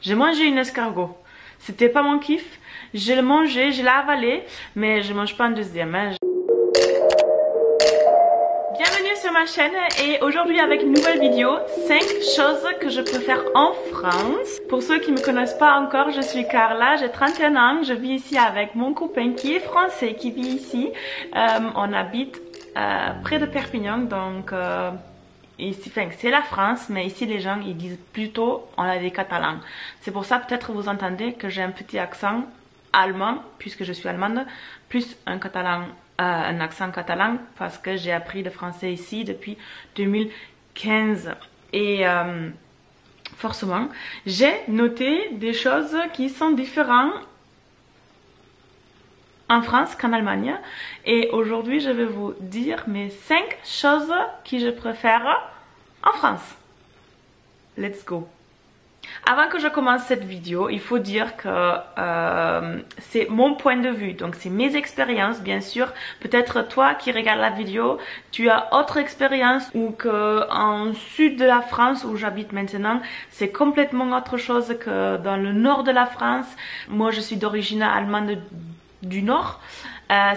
J'ai mangé une escargot. C'était pas mon kiff. Je l'ai mangé, je l'ai avalé, mais je mange pas un deuxième. Hein. Bienvenue sur ma chaîne et aujourd'hui avec une nouvelle vidéo, 5 choses que je préfère en France. Pour ceux qui me connaissent pas encore, je suis Carla, j'ai 31 ans, je vis ici avec mon copain qui est français, qui vit ici. On habite près de Perpignan, donc ici, enfin, c'est la France, mais ici les gens ils disent plutôt on a des Catalans. C'est pour ça peut-être vous entendez que j'ai un petit accent allemand, puisque je suis allemande, plus un accent catalan, parce que j'ai appris le français ici depuis 2015. Et forcément, j'ai noté des choses qui sont différentes en France qu'en Allemagne. Et aujourd'hui, je vais vous dire mes 5 choses que je préfère en France. Let's go! Avant que je commence cette vidéo, il faut dire que c'est mon point de vue, donc c'est mes expériences bien sûr. Peut-être toi qui regardes la vidéo, tu as autre expérience ou que en sud de la France où j'habite maintenant, c'est complètement autre chose que dans le nord de la France. Moi je suis d'origine allemande du nord.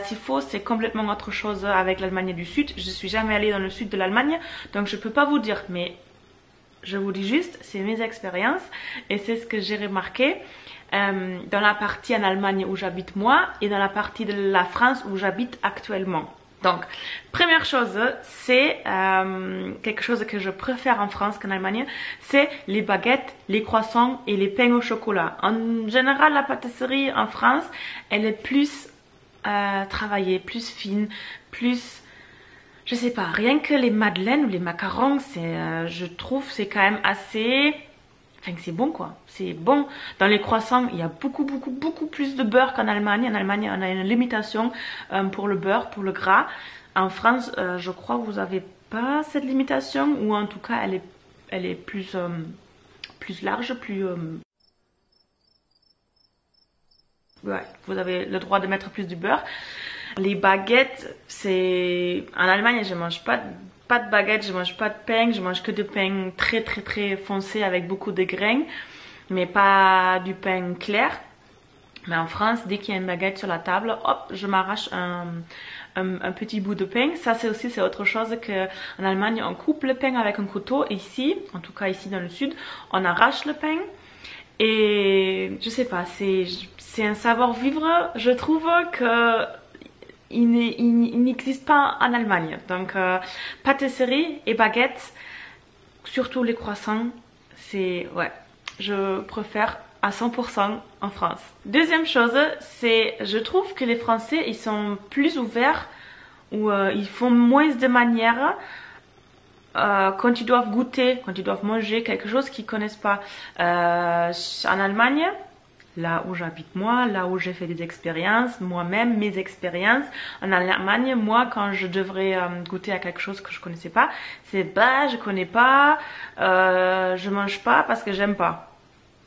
S'il faut, c'est complètement autre chose avec l'Allemagne du sud. Je suis jamais allée dans le sud de l'Allemagne, donc je peux pas vous dire, mais je vous dis juste, c'est mes expériences et c'est ce que j'ai remarqué dans la partie en Allemagne où j'habite moi et dans la partie de la France où j'habite actuellement. Donc, première chose, c'est quelque chose que je préfère en France qu'en Allemagne, c'est les baguettes, les croissants et les pains au chocolat. En général, la pâtisserie en France, elle est plus travaillée, plus fine, plus... Je sais pas, rien que les madeleines ou les macarons, je trouve c'est quand même assez... Enfin, c'est bon quoi, c'est bon. Dans les croissants, il y a beaucoup plus de beurre qu'en Allemagne. En Allemagne, on a une limitation pour le beurre, pour le gras. En France, je crois que vous n'avez pas cette limitation, ou en tout cas, elle est plus large, plus... Ouais, vous avez le droit de mettre plus du beurre. Les baguettes, c'est... En Allemagne, je mange pas de baguettes, je mange pas de pain, je mange que du pain très foncé avec beaucoup de grains, mais pas du pain clair. Mais en France, dès qu'il y a une baguette sur la table, hop, je m'arrache un petit bout de pain. Ça, c'est autre chose qu'en Allemagne, on coupe le pain avec un couteau. Ici, en tout cas ici dans le sud, on arrache le pain. Et je sais pas, c'est un savoir-vivre, je trouve que il n'existe pas en Allemagne. Donc pâtisserie et baguettes, surtout les croissants, c'est ouais, je préfère à 100% en France. Deuxième chose, c'est je trouve que les Français ils sont plus ouverts ou ils font moins de manières quand ils doivent goûter, quand ils doivent manger quelque chose qu'ils connaissent pas. En Allemagne, là où j'habite moi, là où j'ai fait des expériences, moi-même mes expériences. En Allemagne, moi quand je devrais goûter à quelque chose que je connaissais pas, c'est bah je connais pas, je mange pas parce que j'aime pas.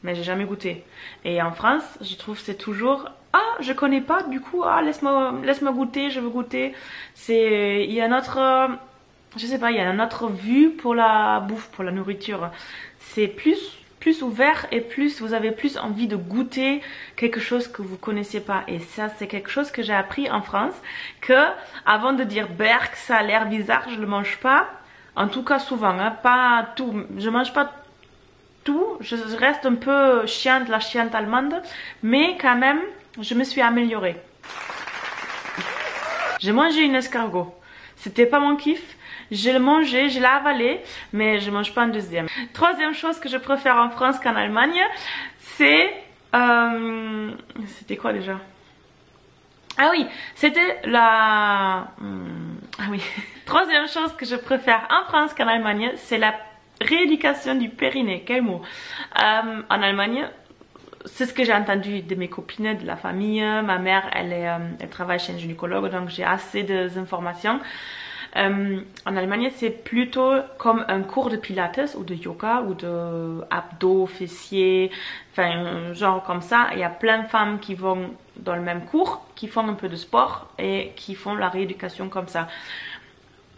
Mais j'ai jamais goûté. Et en France, je trouve c'est toujours ah je connais pas, du coup ah laisse-moi goûter, je veux goûter. C'est il y a notre je sais pas, il y a une autre vue pour la bouffe, pour la nourriture. C'est plus ouvert et plus vous avez plus envie de goûter quelque chose que vous connaissez pas. Et ça, c'est quelque chose que j'ai appris en France, que avant de dire berk, ça a l'air bizarre, je le mange pas. En tout cas, souvent, hein, pas tout. Je mange pas tout. Je reste un peu chiante, la chiante allemande, mais quand même, je me suis améliorée. J'ai mangé une escargot. C'était pas mon kiff. Je l'ai mangé, je l'ai avalé, mais je mange pas un deuxième. Troisième chose que je préfère en France qu'en Allemagne, c'est... c'était quoi déjà? Ah oui, c'était la... Ah oui. Troisième chose que je préfère en France qu'en Allemagne, c'est la rééducation du périnée. Quel mot? En Allemagne... C'est ce que j'ai entendu de mes copines, de la famille. Ma mère, elle travaille chez un gynécologue, donc j'ai assez d'informations. En Allemagne, c'est plutôt comme un cours de pilates ou de yoga ou de abdos, fessiers, enfin genre comme ça. Il y a plein de femmes qui vont dans le même cours, qui font un peu de sport et qui font la rééducation comme ça.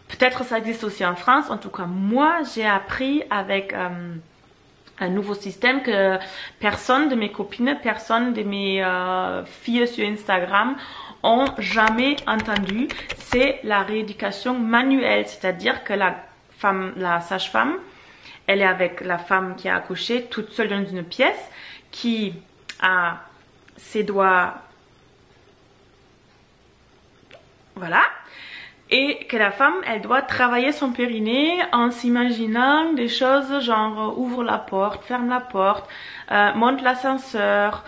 Peut-être ça existe aussi en France. En tout cas, moi, j'ai appris avec un nouveau système que personne de mes copines, personne de mes filles sur Instagram ont jamais entendu. C'est la rééducation manuelle, c'est-à-dire que la sage-femme, elle est avec la femme qui a accouché toute seule dans une pièce, qui a ses doigts, voilà, et que la femme, elle doit travailler son périnée en s'imaginant des choses genre ouvre la porte, ferme la porte, monte l'ascenseur,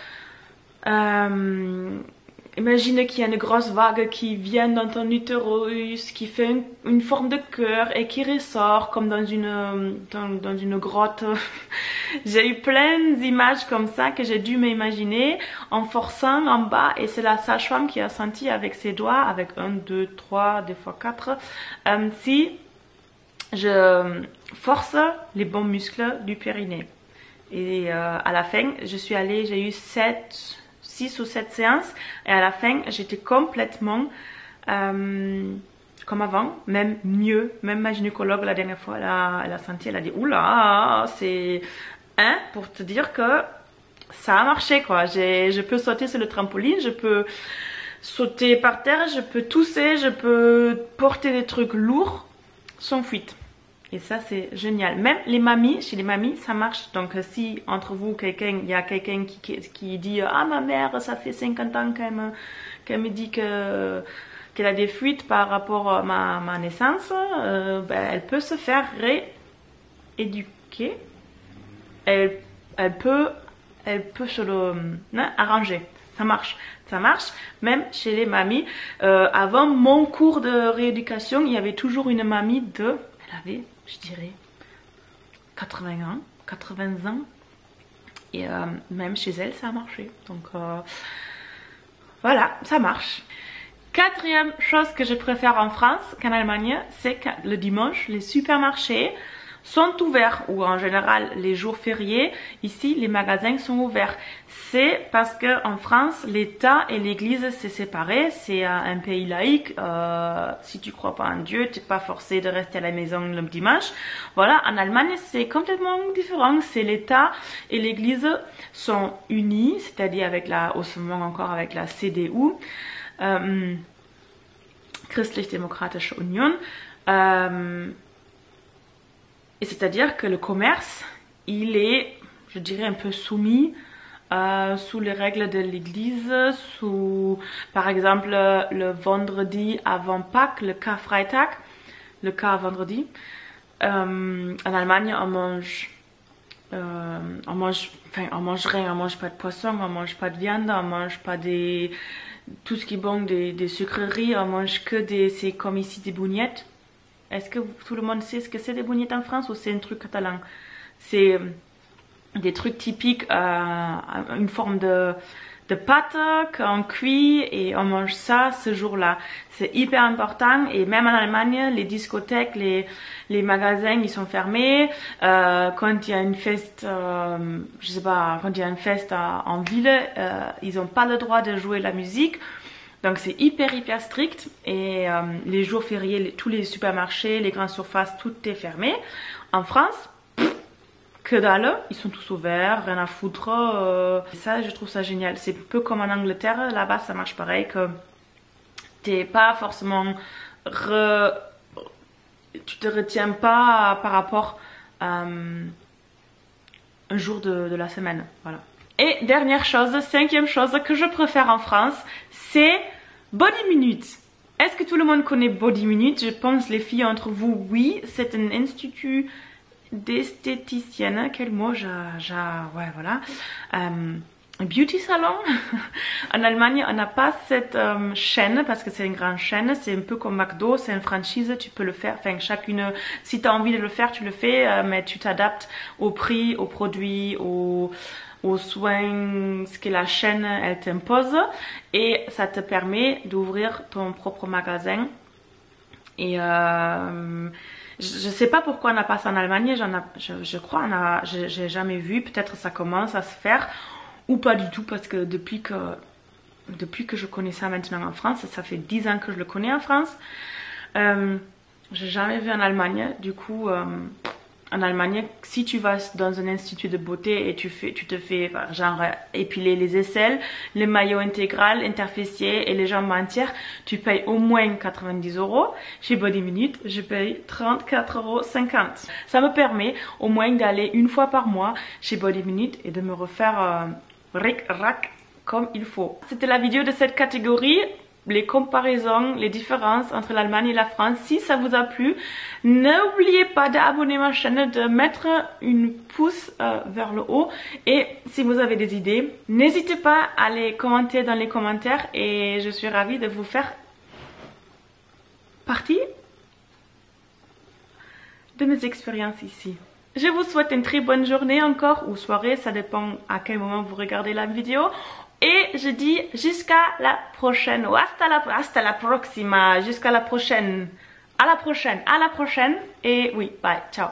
imagine qu'il y a une grosse vague qui vient dans ton utérus, qui fait une forme de cœur et qui ressort comme dans une grotte. J'ai eu plein d'images comme ça que j'ai dû m'imaginer en forçant en bas, et c'est la sage-femme qui a senti avec ses doigts, avec 1, 2, 3, des fois 4, si je force les bons muscles du périnée. Et à la fin, j'ai eu 6 ou 7 séances, et à la fin j'étais complètement comme avant, même mieux. Même ma gynécologue la dernière fois, elle a senti, elle a dit oula, c'est pour te dire que ça a marché quoi. Je peux sauter sur le trampoline, je peux sauter par terre, je peux tousser, je peux porter des trucs lourds sans fuite. Et ça c'est génial. Même les mamies, chez les mamies ça marche. Donc si entre vous il y a quelqu'un qui dit ah ma mère ça fait 50 ans qu'elle me dit qu'elle a des fuites par rapport à ma naissance, elle peut se faire rééduquer. Elle peut se le arranger. Ça marche. Même chez les mamies. Avant mon cours de rééducation, il y avait toujours une mamie elle avait, je dirais, 80 ans. Et même chez elle, ça a marché. Donc voilà, ça marche. Quatrième chose que je préfère en France qu'en Allemagne, c'est que le dimanche, les supermarchés sont ouverts, ou en général les jours fériés. Ici les magasins sont ouverts. C'est parce que en France l'État et l'Église c'est séparé. C'est un pays laïque. Si tu crois pas en Dieu, t'es pas forcé de rester à la maison le dimanche. Voilà, en Allemagne c'est complètement différent. C'est l'État et l'Église sont unis, c'est-à-dire avec au ce moment encore avec la CDU, Christlich-Demokratische Union. Et c'est-à-dire que le commerce, il est, je dirais, un peu soumis sous les règles de l'Église, par exemple, le vendredi avant Pâques, le Karfreitag, le vendredi. En Allemagne, on mange rien, on mange pas de poisson, on mange pas de viande, on mange pas tout ce qui est bon, des sucreries, on mange que c'est comme ici des bougnets. Est-ce que tout le monde sait ce que c'est des bougnets en France, ou c'est un truc catalan? C'est des trucs typiques, une forme de pâte qu'on cuit et on mange ça ce jour-là. C'est hyper important, et même en Allemagne, les discothèques, les magasins, ils sont fermés. Quand il y a une fête, je sais pas, quand il y a une fête en ville, ils n'ont pas le droit de jouer la musique. Donc c'est hyper strict, et les jours fériés, tous les supermarchés, les grandes surfaces, tout est fermé. En France, que dalle, ils sont tous ouverts, rien à foutre. Ça, je trouve ça génial. C'est un peu comme en Angleterre, là-bas ça marche pareil, que t'es pas forcément tu te retiens pas par rapport à un jour de la semaine, voilà. Et dernière chose, 5e chose que je préfère en France, c'est Body Minute. Est-ce que tout le monde connaît Body Minute? Je pense les filles entre vous, oui. C'est un institut d'esthéticienne. Quel mot ouais, voilà. Un beauty salon. En Allemagne, on n'a pas cette chaîne parce que c'est une grande chaîne. C'est un peu comme McDo, c'est une franchise. Tu peux le faire. Enfin, si tu as envie de le faire, tu le fais, mais tu t'adaptes au prix, aux produits, aux soins, ce que la chaîne elle t'impose, et ça te permet d'ouvrir ton propre magasin. Et je sais pas pourquoi on n'a pas ça en Allemagne. Je crois j'ai jamais vu. Peut-être ça commence à se faire, ou pas du tout, parce que depuis que je connais ça maintenant en France, ça fait 10 ans que je le connais en France, j'ai jamais vu en Allemagne. Du coup en en Allemagne, si tu vas dans un institut de beauté et tu te fais genre épiler les aisselles, les maillots intégral, interfessiers et les jambes entières, tu payes au moins 90 €. Chez Body Minute, je paye 34,50 €. Ça me permet au moins d'aller une fois par mois chez Body Minute et de me refaire ric-rac comme il faut. C'était la vidéo de cette catégorie. Les comparaisons, les différences entre l'Allemagne et la France. Si ça vous a plu, n'oubliez pas d'abonner ma chaîne, de mettre une pouce vers le haut. Et si vous avez des idées, n'hésitez pas à les commenter dans les commentaires et je suis ravie de vous faire partie de mes expériences ici. Je vous souhaite une très bonne journée encore ou soirée, ça dépend à quel moment vous regardez la vidéo. Et je dis jusqu'à la prochaine, ou hasta la próxima, jusqu'à la prochaine, à la prochaine, et oui, bye, ciao.